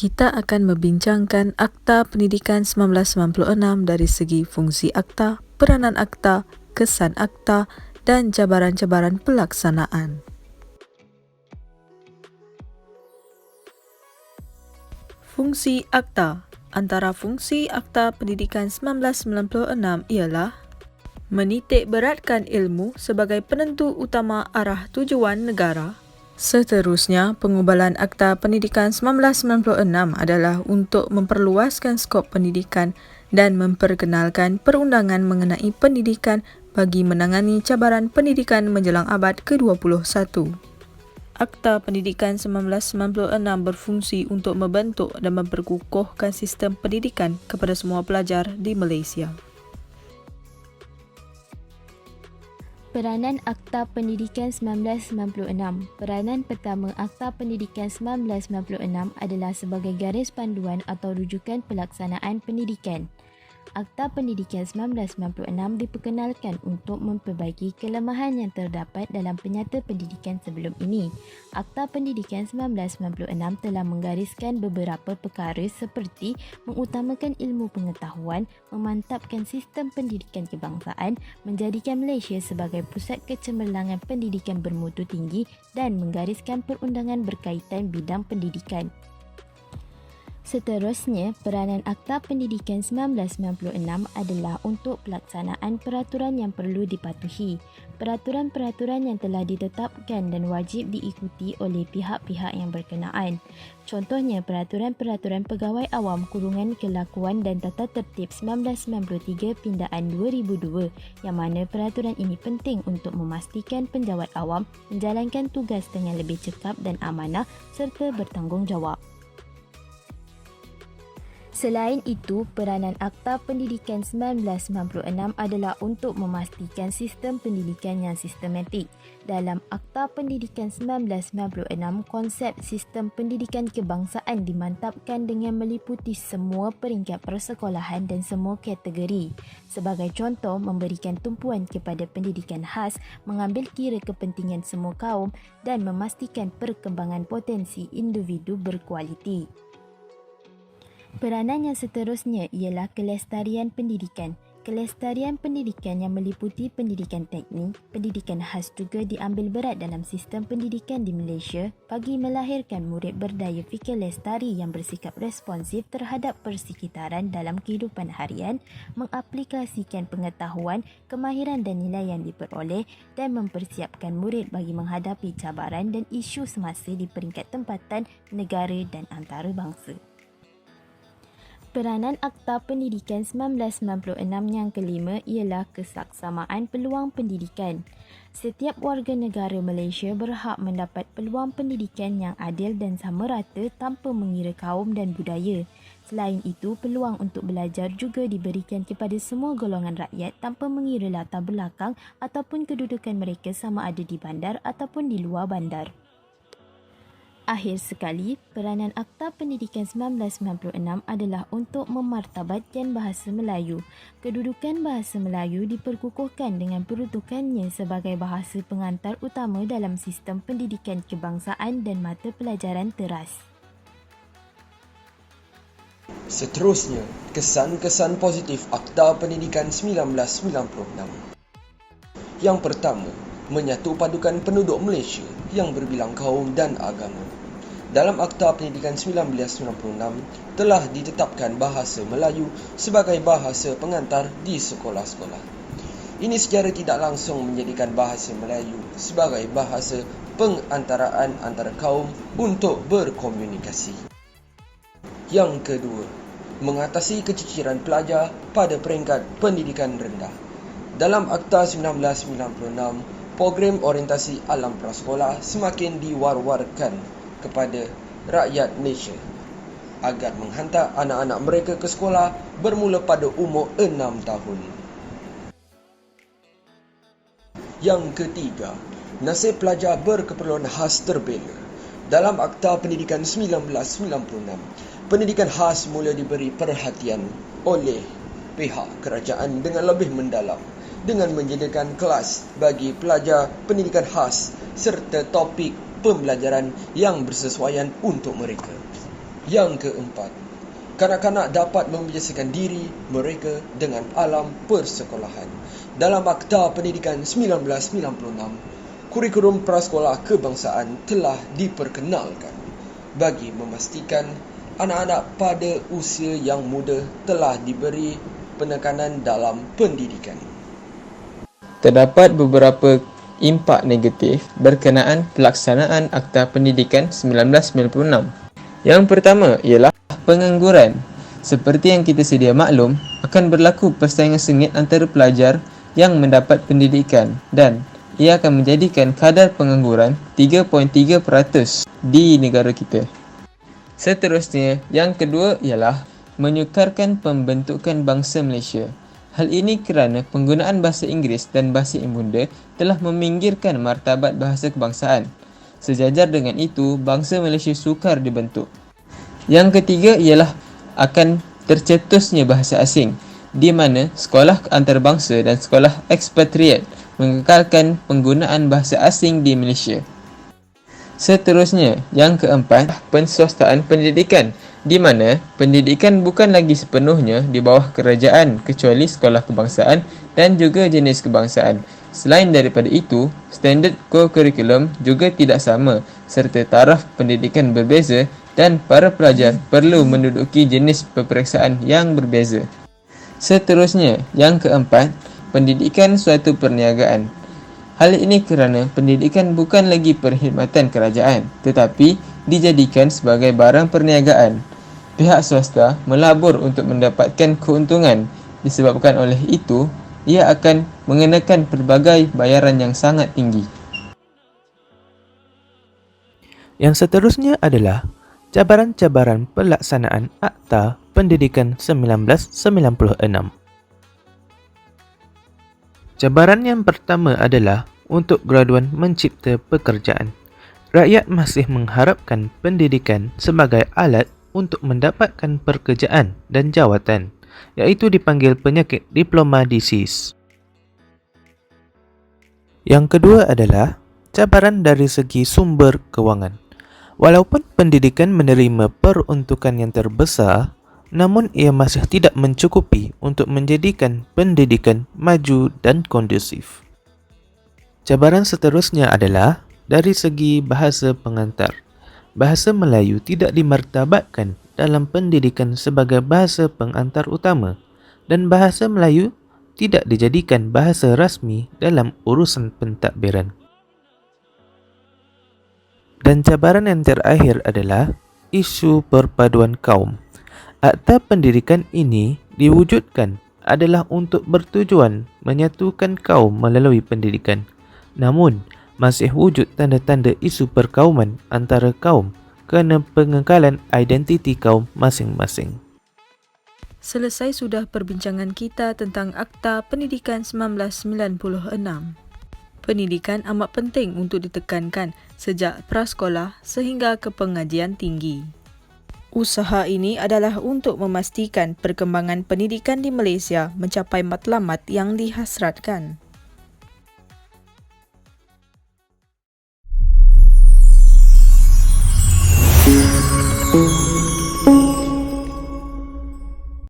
Kita akan membincangkan Akta Pendidikan 1996 dari segi fungsi akta, peranan akta, kesan akta dan cabaran-cabaran pelaksanaan. Fungsi akta. Antara fungsi Akta Pendidikan 1996 ialah menitik beratkan ilmu sebagai penentu utama arah tujuan negara. Seterusnya, pengubalan Akta Pendidikan 1996 adalah untuk memperluaskan skop pendidikan dan memperkenalkan perundangan mengenai pendidikan bagi menangani cabaran pendidikan menjelang abad ke-21. Akta Pendidikan 1996 berfungsi untuk membentuk dan memperkukuhkan sistem pendidikan kepada semua pelajar di Malaysia. Peranan Akta Pendidikan 1996. Peranan pertama Akta Pendidikan 1996 adalah sebagai garis panduan atau rujukan pelaksanaan pendidikan. Akta Pendidikan 1996 diperkenalkan untuk memperbaiki kelemahan yang terdapat dalam penyata pendidikan sebelum ini. Akta Pendidikan 1996 telah menggariskan beberapa perkara seperti mengutamakan ilmu pengetahuan, memantapkan sistem pendidikan kebangsaan, menjadikan Malaysia sebagai pusat kecemerlangan pendidikan bermutu tinggi dan menggariskan perundangan berkaitan bidang pendidikan. Seterusnya, peranan Akta Pendidikan 1996 adalah untuk pelaksanaan peraturan yang perlu dipatuhi. Peraturan-peraturan yang telah ditetapkan dan wajib diikuti oleh pihak-pihak yang berkenaan. Contohnya, peraturan-peraturan Pegawai Awam Kurungan Kelakuan dan Tata Tertib 1993 Pindaan 2002 yang mana peraturan ini penting untuk memastikan penjawat awam menjalankan tugas dengan lebih cekap dan amanah serta bertanggungjawab. Selain itu, peranan Akta Pendidikan 1996 adalah untuk memastikan sistem pendidikan yang sistematik. Dalam Akta Pendidikan 1996, konsep sistem pendidikan kebangsaan dimantapkan dengan meliputi semua peringkat persekolahan dan semua kategori. Sebagai contoh, memberikan tumpuan kepada pendidikan khas, mengambil kira kepentingan semua kaum dan memastikan perkembangan potensi individu berkualiti. Peranan yang seterusnya ialah kelestarian pendidikan. Kelestarian pendidikan yang meliputi pendidikan teknik, pendidikan khas juga diambil berat dalam sistem pendidikan di Malaysia bagi melahirkan murid berdaya fikir lestari yang bersikap responsif terhadap persekitaran dalam kehidupan harian, mengaplikasikan pengetahuan, kemahiran dan nilai yang diperoleh dan mempersiapkan murid bagi menghadapi cabaran dan isu semasa di peringkat tempatan, negara dan antarabangsa. Peranan Akta Pendidikan 1996 yang kelima ialah kesaksamaan peluang pendidikan. Setiap warga negara Malaysia berhak mendapat peluang pendidikan yang adil dan sama rata tanpa mengira kaum dan budaya. Selain itu, peluang untuk belajar juga diberikan kepada semua golongan rakyat tanpa mengira latar belakang ataupun kedudukan mereka sama ada di bandar ataupun di luar bandar. Akhir sekali, peranan Akta Pendidikan 1996 adalah untuk memartabatkan bahasa Melayu. Kedudukan bahasa Melayu diperkukuhkan dengan peruntukannya sebagai bahasa pengantar utama dalam sistem pendidikan kebangsaan dan mata pelajaran teras. Seterusnya, kesan-kesan positif Akta Pendidikan 1996. Yang pertama, menyatu padukan penduduk Malaysia yang berbilang kaum dan agama. Dalam Akta Pendidikan 1996 telah ditetapkan bahasa Melayu sebagai bahasa pengantar di sekolah-sekolah. Ini secara tidak langsung menjadikan bahasa Melayu sebagai bahasa pengantaraan antara kaum untuk berkomunikasi. Yang kedua, mengatasi keciciran pelajar pada peringkat pendidikan rendah. Dalam Akta 1996, program orientasi alam prasekolah semakin diwar-warkan kepada rakyat Malaysia agar menghantar anak-anak mereka ke sekolah bermula pada umur 6 tahun. Yang ketiga, nasib pelajar berkeperluan khas terbela. Dalam Akta Pendidikan 1996, pendidikan khas mula diberi perhatian oleh pihak kerajaan dengan lebih mendalam dengan menyediakan kelas bagi pelajar pendidikan khas serta topik pembelajaran yang bersesuaian untuk mereka. Yang keempat, kanak-kanak dapat membiasakan diri mereka dengan alam persekolahan. Dalam Akta Pendidikan 1996, kurikulum prasekolah kebangsaan telah diperkenalkan bagi memastikan anak-anak pada usia yang muda telah diberi penekanan dalam pendidikan. Terdapat beberapa impak negatif berkenaan pelaksanaan Akta Pendidikan 1996. Yang pertama ialah pengangguran. Seperti yang kita sedia maklum, akan berlaku persaingan sengit antara pelajar yang mendapat pendidikan dan ia akan menjadikan kadar pengangguran 3.3% di negara kita. Seterusnya, yang kedua ialah menyukarkan pembentukan bangsa Malaysia. Hal ini kerana penggunaan bahasa Inggeris dan bahasa ibunda telah meminggirkan martabat bahasa kebangsaan. Sejajar dengan itu, bangsa Malaysia sukar dibentuk. Yang ketiga ialah akan tercetusnya bahasa asing, di mana sekolah antarabangsa dan sekolah ekspatriat mengekalkan penggunaan bahasa asing di Malaysia. Seterusnya, yang keempat, penswastaan pendidikan, di mana pendidikan bukan lagi sepenuhnya di bawah kerajaan kecuali sekolah kebangsaan dan juga jenis kebangsaan. Selain daripada itu, standard core curriculum juga tidak sama serta taraf pendidikan berbeza dan para pelajar perlu menduduki jenis peperiksaan yang berbeza. Seterusnya, yang keempat, pendidikan suatu perniagaan. Hal ini kerana pendidikan bukan lagi perkhidmatan kerajaan tetapi dijadikan sebagai barang perniagaan. Pihak swasta melabur untuk mendapatkan keuntungan. Disebabkan oleh itu, ia akan mengenakan pelbagai bayaran yang sangat tinggi. Yang seterusnya adalah cabaran-cabaran pelaksanaan Akta Pendidikan 1996. Cabaran yang pertama adalah untuk graduan mencipta pekerjaan. Rakyat masih mengharapkan pendidikan sebagai alat untuk mendapatkan pekerjaan dan jawatan, iaitu dipanggil penyakit diploma disease. Yang kedua adalah cabaran dari segi sumber kewangan. Walaupun pendidikan menerima peruntukan yang terbesar, namun ia masih tidak mencukupi untuk menjadikan pendidikan maju dan kondusif. Cabaran seterusnya adalah dari segi bahasa pengantar. Bahasa Melayu tidak dimartabatkan dalam pendidikan sebagai bahasa pengantar utama dan bahasa Melayu tidak dijadikan bahasa rasmi dalam urusan pentadbiran. Dan cabaran yang terakhir adalah isu perpaduan kaum. Akta pendidikan ini diwujudkan adalah untuk bertujuan menyatukan kaum melalui pendidikan. Namun, masih wujud tanda-tanda isu perkauman antara kaum kerana pengekalan identiti kaum masing-masing. Selesai sudah perbincangan kita tentang Akta Pendidikan 1996. Pendidikan amat penting untuk ditekankan sejak prasekolah sehingga ke pengajian tinggi. Usaha ini adalah untuk memastikan perkembangan pendidikan di Malaysia mencapai matlamat yang dihasratkan.